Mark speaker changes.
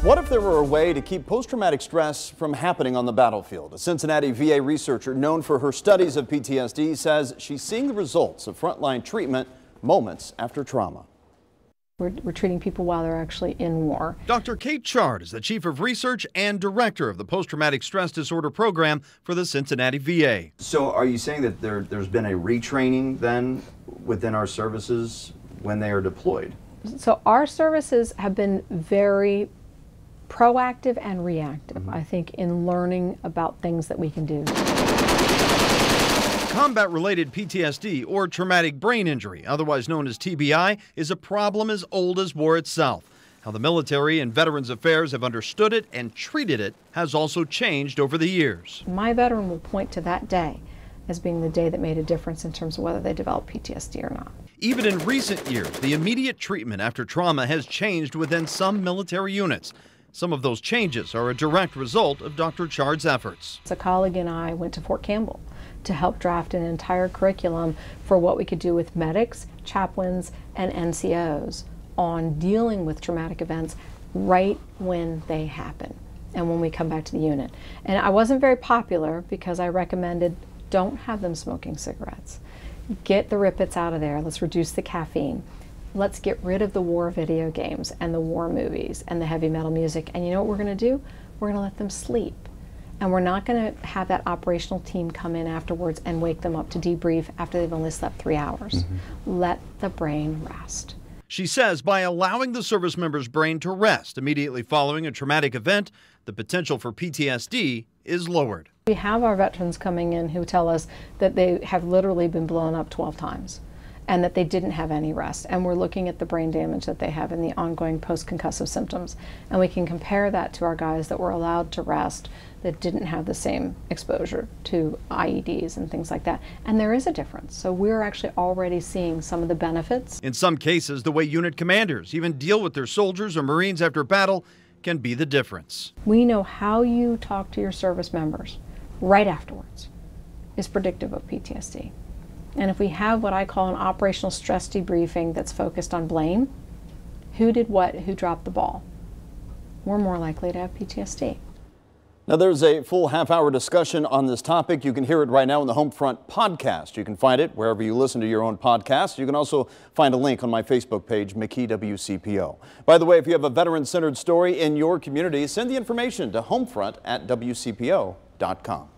Speaker 1: What if there were a way to keep post-traumatic stress from happening on the battlefield? A Cincinnati VA researcher known for her studies of PTSD says she's seeing the results of frontline treatment moments after trauma.
Speaker 2: We're treating people while they're actually in war.
Speaker 3: Dr. Kate Chard is the Chief of Research and Director of the Post-Traumatic Stress Disorder Program for the Cincinnati VA.
Speaker 4: So are you saying that there's been a retraining then within our services when they are deployed?
Speaker 2: So our services have been very proactive and reactive, I think, in learning about things that we can do.
Speaker 3: Combat-related PTSD, or traumatic brain injury, otherwise known as TBI, is a problem as old as war itself. How the military and Veterans Affairs have understood it and treated it has also changed over the years.
Speaker 2: My veteran will point to that day as being the day that made a difference in terms of whether they develop PTSD or not.
Speaker 3: Even in recent years, the immediate treatment after trauma has changed within some military units. Some of those changes are a direct result of Dr. Chard's efforts.
Speaker 2: A colleague and I went to Fort Campbell to help draft an entire curriculum for what we could do with medics, chaplains, and NCOs on dealing with traumatic events right when they happen and when we come back to the unit. And I wasn't very popular because I recommended don't have them smoking cigarettes. Get the Rippets out of there. Let's reduce the caffeine. Let's get rid of the war video games and the war movies and the heavy metal music. And you know what we're going to do? We're going to let them sleep. And we're not going to have that operational team come in afterwards and wake them up to debrief after they've only slept 3 hours. Let the brain rest.
Speaker 3: She says by allowing the service member's brain to rest immediately following a traumatic event, the potential for PTSD is lowered.
Speaker 2: We have our veterans coming in who tell us that they have literally been blown up 12 times and that they didn't have any rest. And we're looking at the brain damage that they have and the ongoing post-concussive symptoms. And we can compare that to our guys that were allowed to rest that didn't have the same exposure to IEDs and things like that. And there is a difference. So we're actually already seeing some of the benefits.
Speaker 3: In some cases, the way unit commanders even deal with their soldiers or Marines after battle can be the difference.
Speaker 2: We know how you talk to your service members right afterwards is predictive of PTSD. And if we have what I call an operational stress debriefing that's focused on blame, who did what, who dropped the ball, we're more likely to have PTSD.
Speaker 1: Now, there's a full half-hour discussion on this topic. You can hear it right now in the Homefront podcast. You can find it wherever you listen to your own podcasts. You can also find a link on my Facebook page, McKee WCPO. By the way, if you have a veteran-centered story in your community, send the information to homefront@wcpo.com.